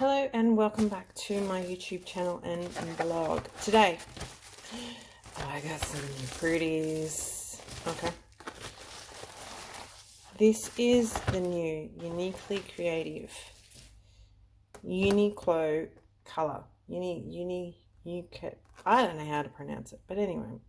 Hello and welcome back to my YouTube channel and blog. Today, I got some pretties. Okay. This is the new Uniquely Creative Uniqolour color. I don't know how to pronounce it, but anyway.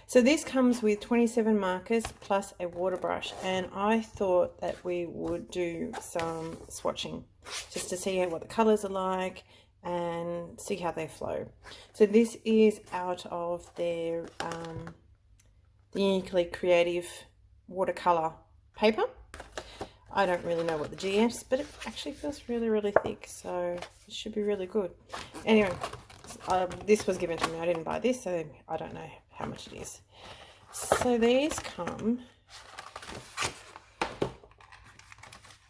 So this comes with 27 markers plus a water brush, and I thought that we would do some swatching just to see what the colors are like and see how they flow. So this is out of their the Uniquely Creative watercolor paper. I don't really know what the GS, but it actually feels really thick, so it should be really good. Anyway, this was given to me. I didn't buy this, so I don't know how much it is. So these come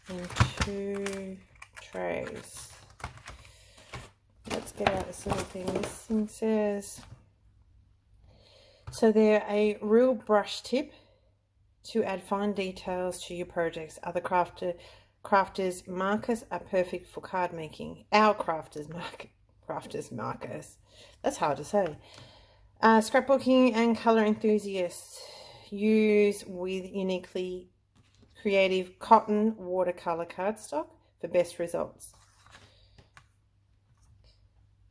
in 2 trays. Let's get out this little thing. This thing says, so they're a real brush tip to add fine details to your projects. Other crafters markers are perfect for card making. Our crafters markers. That's hard to say. Scrapbooking and color enthusiasts use with Uniquely Creative cotton watercolor cardstock for best results.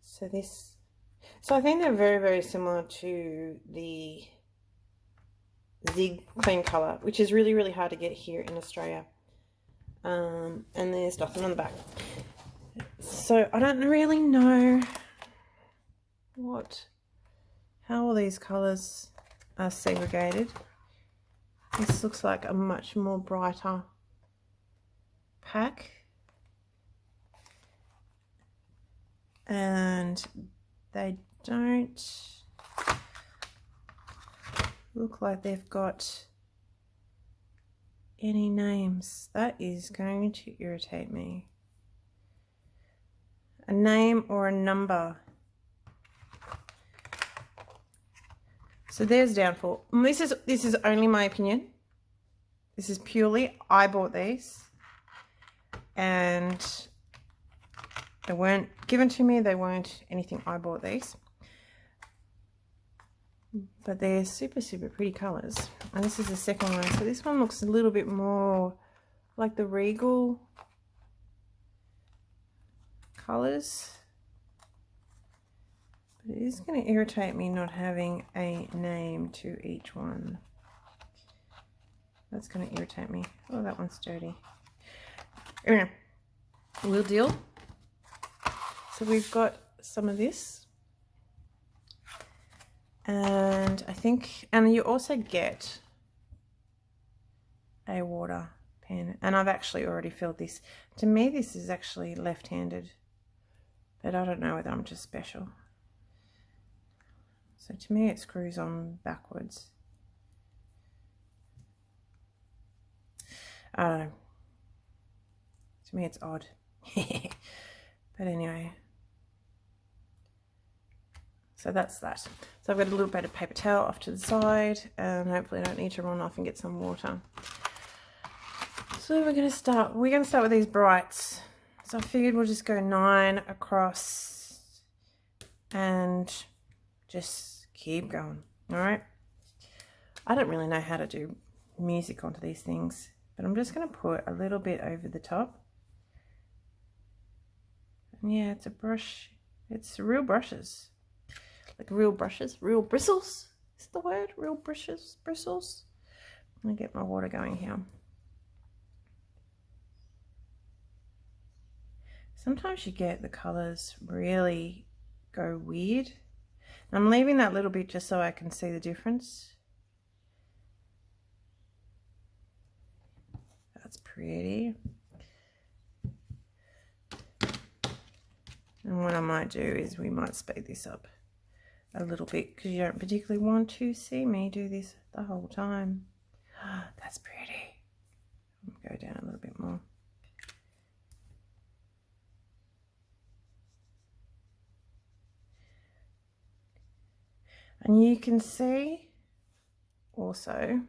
So I think they're very similar to the Zig Clean Color, which is really hard to get here in Australia. And there's nothing on the back. So I don't really know how all these colors are segregated. This looks like a much more brighter pack, and they don't look like they've got any names. That is going to irritate me. A name or a number. So there's downfall. This is only my opinion. This is purely, I bought these and they weren't given to me. They weren't anything. I bought these, but they're super pretty colors. And this is the second one. So this one looks a little bit more like the Regal colors. It is going to irritate me not having a name to each one. That's going to irritate me. Oh, that one's dirty. Anyway, we'll deal. So we've got some of this. And I think, and you also get a water pen. And I've actually already filled this. To me, this is actually left-handed. But I don't know whether I'm just special. So to me it screws on backwards. I don't know. To me it's odd. But anyway. So that's that. So I've got a little bit of paper towel off to the side, and hopefully I don't need to run off and get some water. So we're going to start with these brights. So I figured we'll just go 9 across and just keep going. All right. I don't really know how to do music onto these things, but I'm just going to put a little bit over the top. And yeah, it's a brush. It's real brushes. Like real brushes, real bristles. Is the word? Real bristles. I'm going to get my water going here. Sometimes you get the colors really go weird. I'm leaving that little bit just so I can see the difference. That's pretty. And what I might do is we might speed this up a little bit because you don't particularly want to see me do this the whole time. That's pretty. I'll go down a little bit more. And you can see also,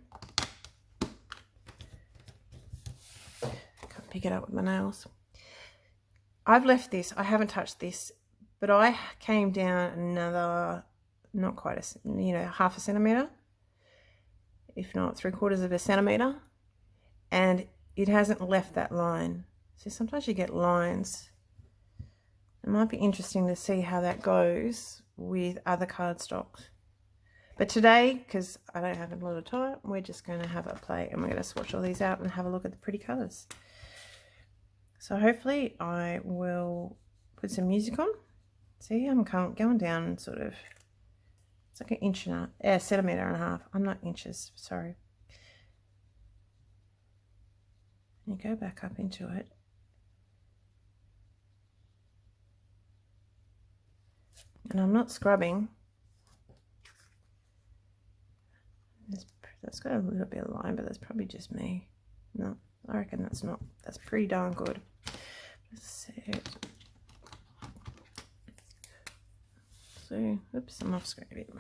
I can't pick it up with my nails. I've left this, I haven't touched this, but I came down another, not quite half a centimetre, if not 3/4 of a centimetre, and it hasn't left that line. So sometimes you get lines. It might be interesting to see how that goes with other cardstocks. But today, because I don't have a lot of time, we're just going to have a play and we're going to swatch all these out and have a look at the pretty colours. So hopefully I will put some music on. See, I'm going down sort of, it's like an inch and a centimetre and a half. I'm not inches, sorry. You go back up into it. And I'm not scrubbing. That's got a little bit of line, but that's probably just me. No, I reckon that's pretty darn good. Let's see it. So, oops, I'm off screen a bit.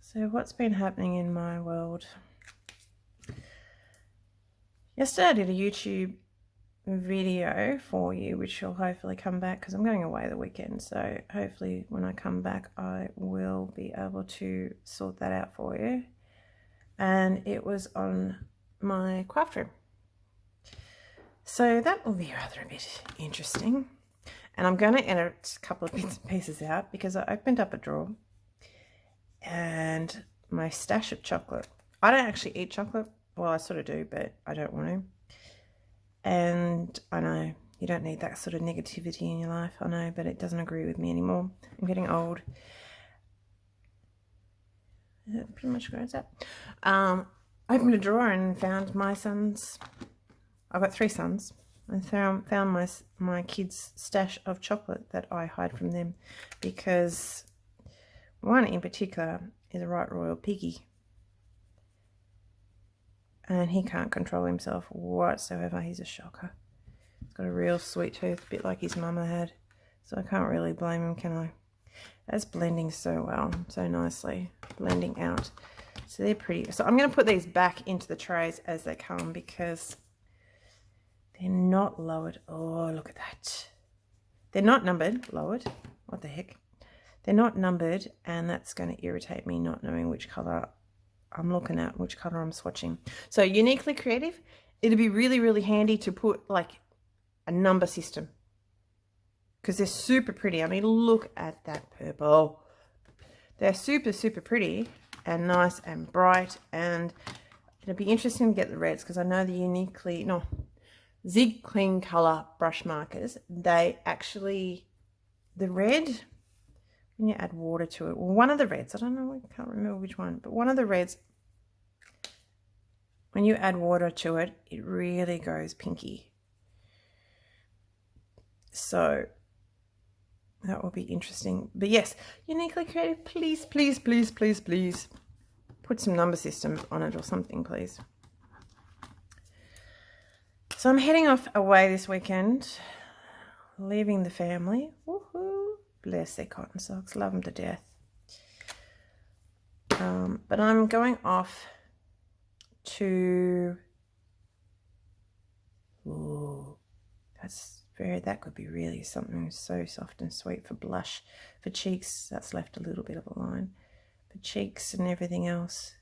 So what's been happening in my world? Yesterday I did a YouTube video for you, which will hopefully come back because I'm going away the weekend. So hopefully when I come back I will be able to sort that out for you. And it was on my craft room. So that will be rather a bit interesting. And I'm going to edit a couple of bits and pieces out because I opened up a drawer and my stash of chocolate. I don't actually eat chocolate. Well, I sort of do, but I don't want to. And I know you don't need that sort of negativity in your life. I know, but it doesn't agree with me anymore. I'm getting old. That pretty much grows up. I opened a drawer and found my son's. I've got 3 sons. I found my kids' stash of chocolate that I hide from them because one in particular is a right royal piggy. And he can't control himself whatsoever. He's a shocker. He's got a real sweet tooth, a bit like his mama had. So I can't really blame him, can I? That's blending so well, so nicely. Blending out. So they're pretty. So I'm going to put these back into the trays as they come because they're not lowered. Oh, look at that. They're not numbered. Lowered. What the heck? They're not numbered, and that's going to irritate me not knowing which colour I'm looking at, which color I'm swatching. So Uniquely Creative, it'd be really, really handy to put like a number system because they're super pretty. I mean, look at that purple. They're super, super pretty and nice and bright, and it'd be interesting to get the reds because I know the Zig Clean Color brush markers, they actually, the red, when you add water to it, well, one of the reds, I don't know, I can't remember which one, but one of the reds, when you add water to it, it really goes pinky. So that will be interesting. But yes, Uniquely Creative, please, please, please, please, please put some number systems on it or something, please. So I'm heading off away this weekend, leaving the family. Woohoo! Bless their cotton socks, love them to death. But I'm going off to, that could be really something so soft and sweet for blush. For cheeks, that's left a little bit of a line. For cheeks and everything else,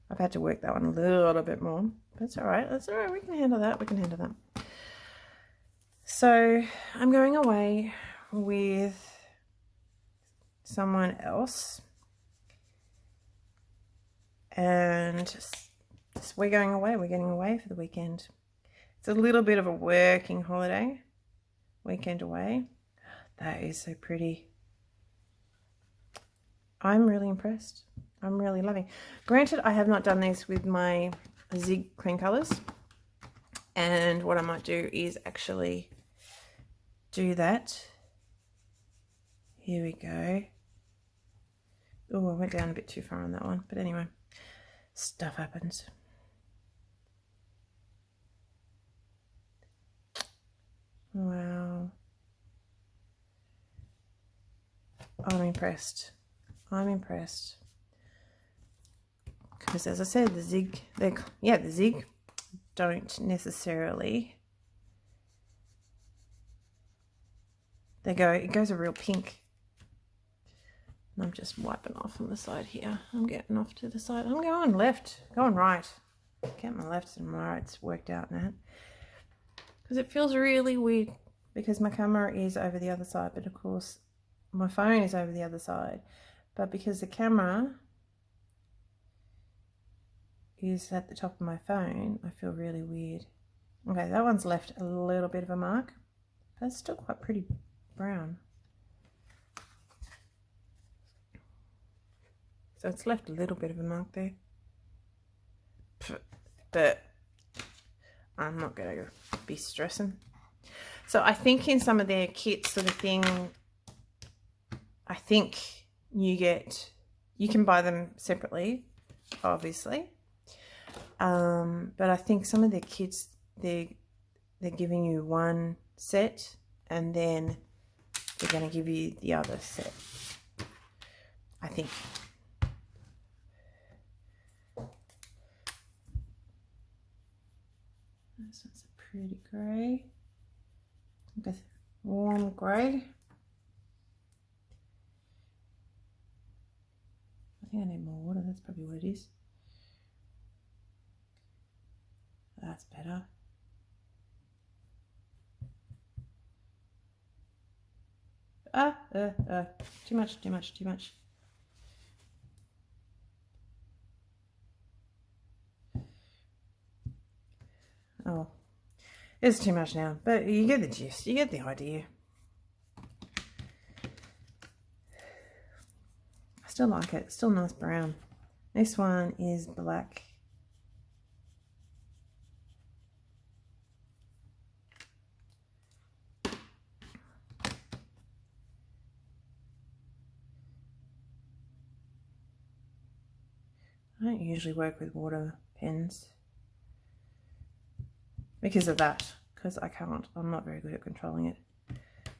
I've had to work that one a little bit more. But it's all right, that's all right, we can handle that, So I'm going away with someone else, and we're going away. We're getting away for the weekend. It's a little bit of a working holiday, weekend away. That is so pretty. I'm really impressed. I'm really loving. Granted, I have not done these with my Zig Clean Colors, and what I might do is actually do that. Here we go. Oh, I went down a bit too far on that one. But anyway, stuff happens. Wow. I'm impressed. I'm impressed. Because as I said, the Zig don't necessarily There you go. It goes a real pink. And I'm just wiping off on the side here. I'm getting off to the side. I'm going left, going right. Get my lefts and my rights worked out now. Because it feels really weird because my camera is over the other side, but of course my phone is over the other side. But because the camera is at the top of my phone, I feel really weird. Okay, that one's left a little bit of a mark. That's still quite pretty brown. So it's left a little bit of a mark there. But I'm not going to be stressing. So I think in some of their kits sort of thing, I think you can buy them separately, obviously. But I think some of their kits, they're giving you one set and then they're going to give you the other set, I think. This one's a pretty grey. Okay, warm grey. I think I need more water. That's probably what it is. That's better. Too much. Oh, it's too much now, but you get the gist, you get the idea. I still like it, it's still nice brown. This one is black. I don't usually work with water pens because of that, because I can't. I'm not very good at controlling it.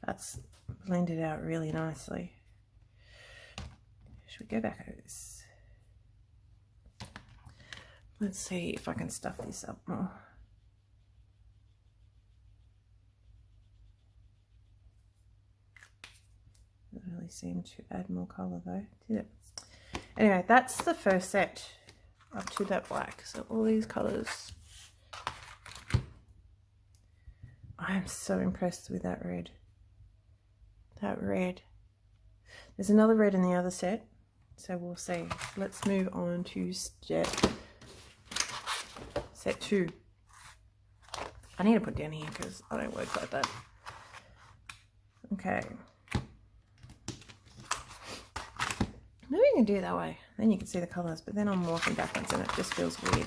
That's blended out really nicely. Should we go back over this? Let's see if I can stuff this up more. Doesn't really seem to add more colour though, did it? Anyway, that's the first set up to that black. So all these colours. I am so impressed with that red. That red. There's another red in the other set, so we'll see. Let's move on to set 2. I need to put down here because I don't work like that. Okay. Maybe you can do it that way. Then you can see the colours, but then I'm walking backwards and it just feels weird.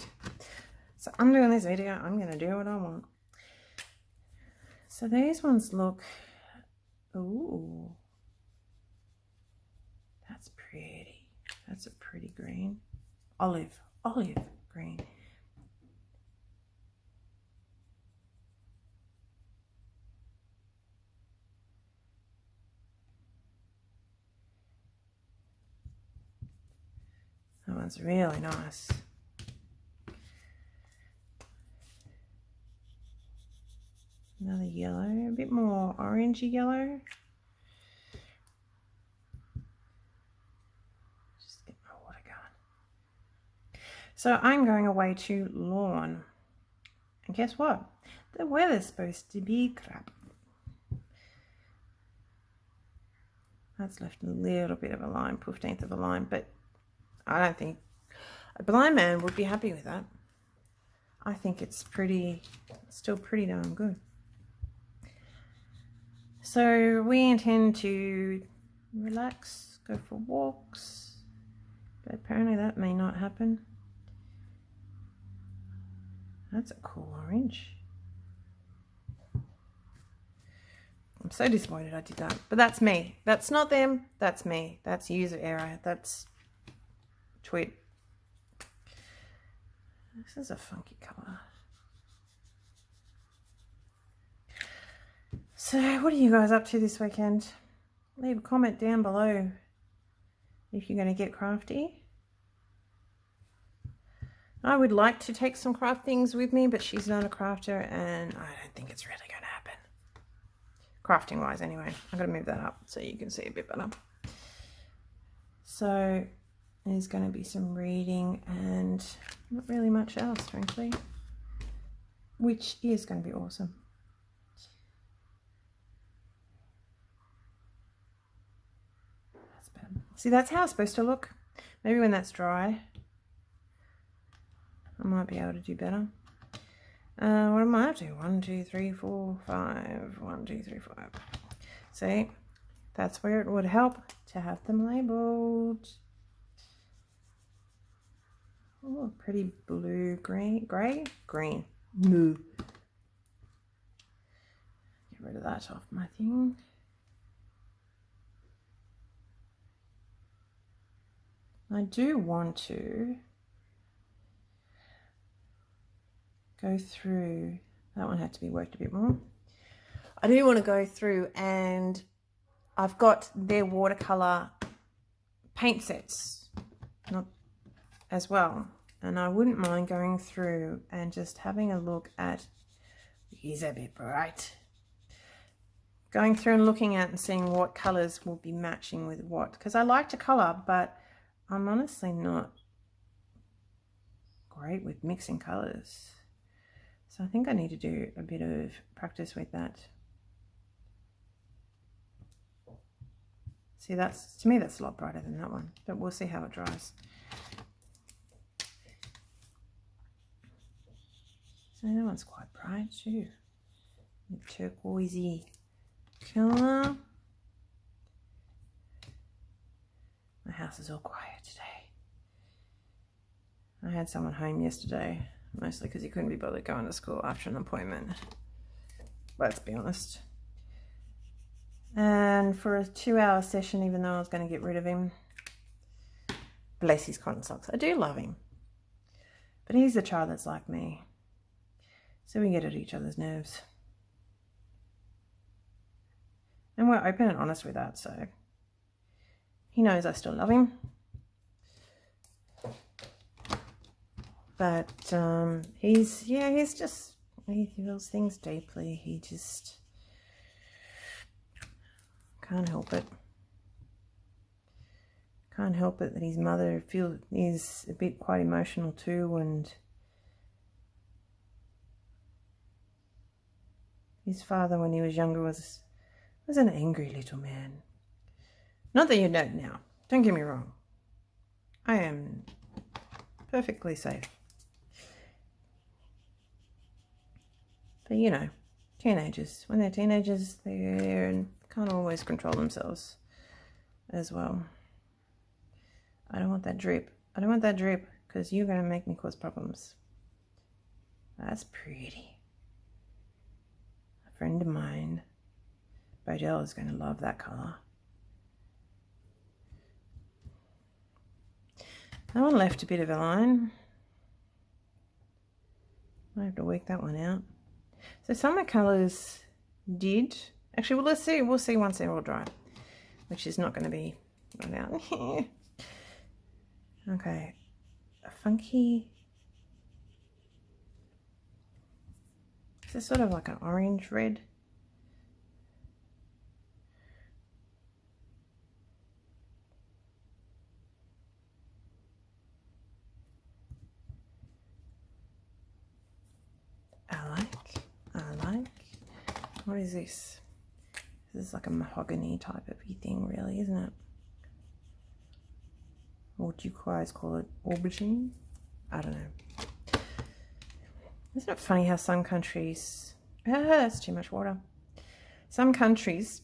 So I'm doing this video. I'm going to do what I want. So these ones look, ooh, that's pretty. That's a pretty green. Olive green. That one's really nice. Another yellow, a bit more orangey yellow. Just get my water going. So I'm going away to lawn. And guess what? The weather's supposed to be crap. That's left a little bit of a line, 15th of a line, but I don't think a blind man would be happy with that. I think it's still pretty darn good. So we intend to relax, go for walks, but apparently that may not happen. That's a cool orange. I'm so disappointed I did that, but that's me. That's not them, that's me. That's user error, that's tweet. This is a funky colour. So what are you guys up to this weekend? Leave a comment down below if you're going to get crafty. I would like to take some craft things with me, but she's not a crafter and I don't think it's really going to happen. crafting wise anyway. I'm going to move that up so you can see a bit better. So there's going to be some reading and not really much else, frankly, which is going to be awesome. That's better. See, that's how it's supposed to look. Maybe when that's dry, I might be able to do better. What am I up to? 1, 2, 3, 4, 5. 1, 2, 3, 5. See, that's where it would help to have them labeled. Oh, pretty blue, green, green. Moo. Get rid of that off my thing. I do want to go through, that one had to be worked a bit more. I do want to go through, and I've got their watercolor paint sets as well, and I wouldn't mind going through and just having a look at, he's a bit bright, going through and looking at and seeing what colors will be matching with what, because I like to color, but I'm honestly not great with mixing colors. So I think I need to do a bit of practice with that. See, that's, to me, that's a lot brighter than that one, but we'll see how it dries. So that one's quite bright too. The turquoisey colour. My house is all quiet today. I had someone home yesterday, mostly because he couldn't be bothered going to school after an appointment. Let's be honest. And for a 2-hour session, even though I was going to get rid of him, bless his cotton socks. I do love him. But he's the child that's like me. So we get at each other's nerves. And we're open and honest with that, so he knows I still love him. But he feels things deeply. He just can't help it. Can't help it that his mother is a bit quite emotional too, and his father when he was younger was an angry little man. Not that you don't now. Don't get me wrong. I am perfectly safe. But you know, teenagers. When they're teenagers, they can't always control themselves as well. I don't want that drip. I don't want that drip because you're going to make me cause problems. That's pretty. A friend of mine, Bodell, is going to love that colour. That one left a bit of a line. I have to work that one out. So some of the colours did. Actually, well, let's see. We'll see once they're all dry, which is not going to be right out. Okay, a funky. Is this sort of like an orange red? I like. What is this? This is like a mahogany type of thing, really, isn't it? Or do you guys call it aubergine? I don't know. Isn't it funny how some countries... that's too much water. Some countries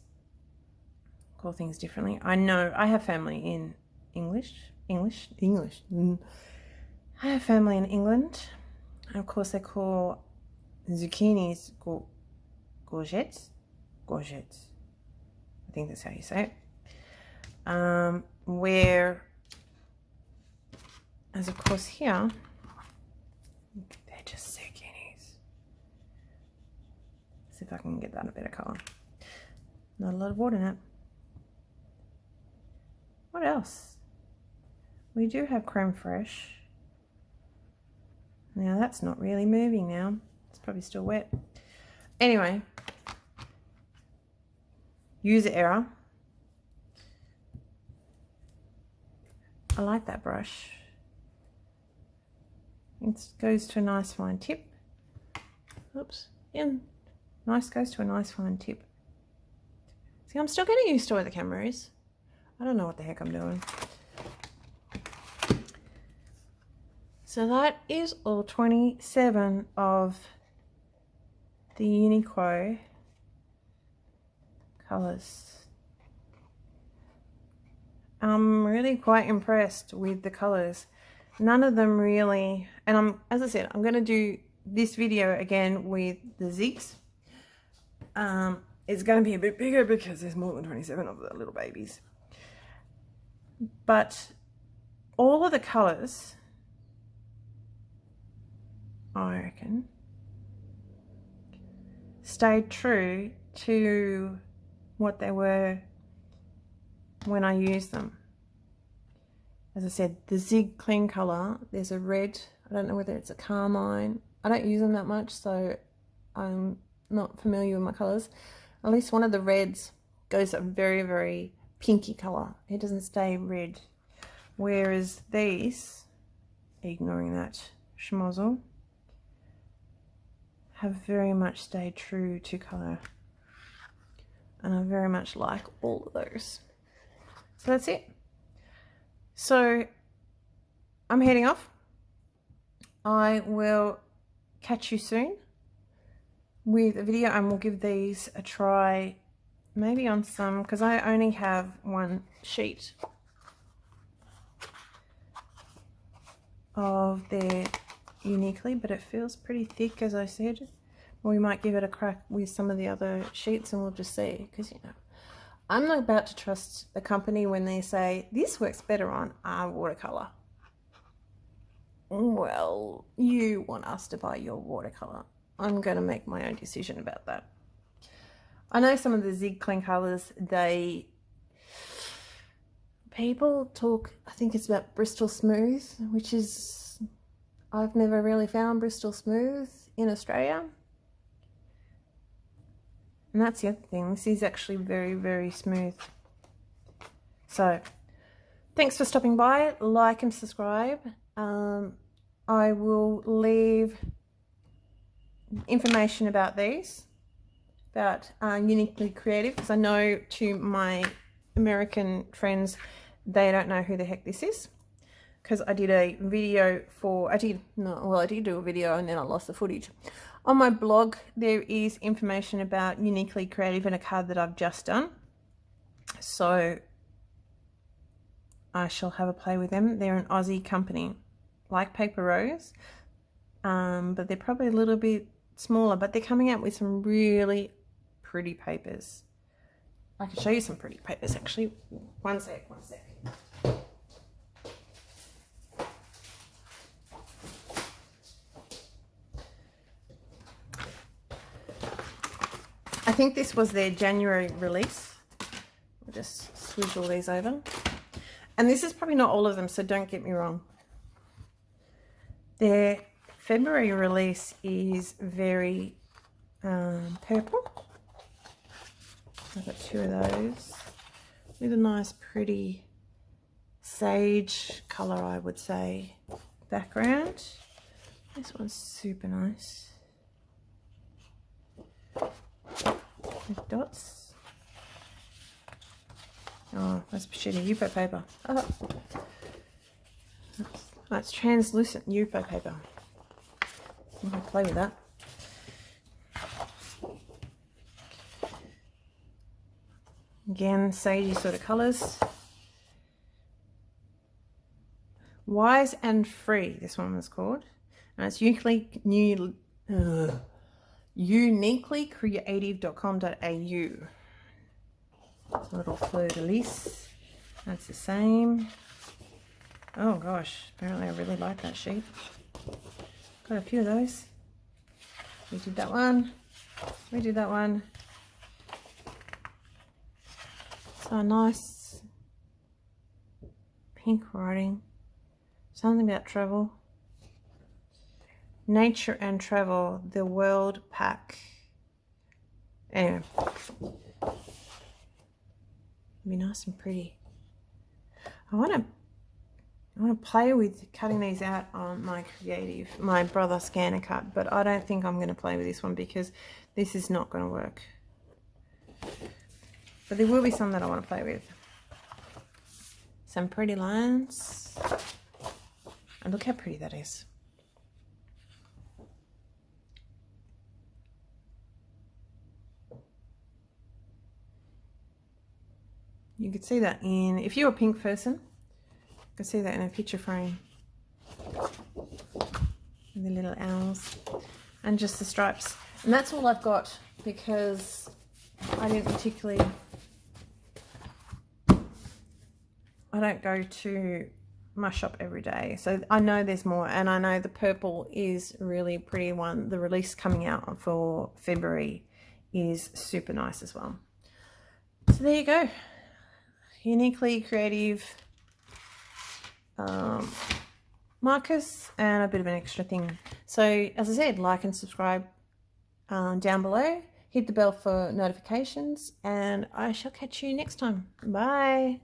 call things differently. I know I have family in English. I have family in England. And of course they call zucchinis courgettes. I think that's how you say it. Where, as of course here, they're just zucchinis. See if I can get that in a better colour. Not a lot of water in it. What else? We do have creme fraiche. Now that's not really moving now. It's probably still wet. Anyway, user error. I like that brush. It goes to a nice fine tip. Oops. Yeah. Nice, goes to a nice fine tip. See, I'm still getting used to where the camera is. I don't know what the heck I'm doing. So that is all 27 of the Uniqlo colours. I'm really quite impressed with the colours. None of them really, and as I said, I'm going to do this video again with the zigs. It's going to be a bit bigger because there's more than 27 of the little babies. But all of the colours, I reckon, stayed true to what they were when I used them. As I said, the Zig Clean colour, there's a red, I don't know whether it's a carmine. I don't use them that much, so I'm not familiar with my colours. At least one of the reds goes a very, very pinky colour. It doesn't stay red. Whereas these, ignoring that schmozzle, have very much stayed true to colour. And I very much like all of those. So that's it. So I'm heading off. I will catch you soon with a video, and we'll give these a try, maybe on some, because I only have one sheet of their Uniquely, but it feels pretty thick, as I said. We might give it a crack with some of the other sheets and we'll just see, because you know, I'm not about to trust the company when they say this works better on our watercolor. Well, you want us to buy your watercolor. I'm going to make my own decision about that. I know some of the Zig Clean colors, people talk, I think it's about Bristol Smooth, which is, I've never really found Bristol Smooth in Australia. And that's the other thing, this is actually very, very smooth. So, thanks for stopping by, like and subscribe. I will leave information about these, about Uniquely Creative, because I know to my American friends, they don't know who the heck this is. Because I did a video for, I did do a video and then I lost the footage. On my blog, there is information about Uniquely Creative and a card that I've just done. So I shall have a play with them. They're an Aussie company, like Paper Rose, but they're probably a little bit smaller, but they're coming out with some really pretty papers. I can show you some pretty papers actually. One sec. I think this was their January release. I'll just switch all these over. And this is probably not all of them, so don't get me wrong. Their February release is very purple. I've got two of those with a nice pretty sage colour, I would say, background. This one's super nice with dots. Oh, that's shitty Yupo paper. Oh, that's translucent Yupo paper. I'm gonna play with that. Again, sagey sort of colours. Wise and Free, this one was called. And it's uniquelycreative.com.au. It's a little fleur-de-lis. That's the same. Oh gosh, apparently I really like that sheet. Got a few of those. We did that one. We did that one. So nice pink writing. Something about travel. Nature and Travel, the World Pack. Anyway. It'll be nice and pretty. I want to play with cutting these out on my brother scanner cut, but I don't think I'm going to play with this one because this is not going to work. But there will be some that I want to play with. Some pretty lines. And look how pretty that is. You could see that if you're a pink person, you could see that in a picture frame. And the little owls. And just the stripes. And that's all I've got because I didn't particularly... I don't go to my shop every day. So I know there's more. And I know the purple is a really pretty one. The release coming out for February is super nice as well. So there you go. Uniquely Creative markers and a bit of an extra thing. So as I said, like and subscribe down below. Hit the bell for notifications and I shall catch you next time. Bye.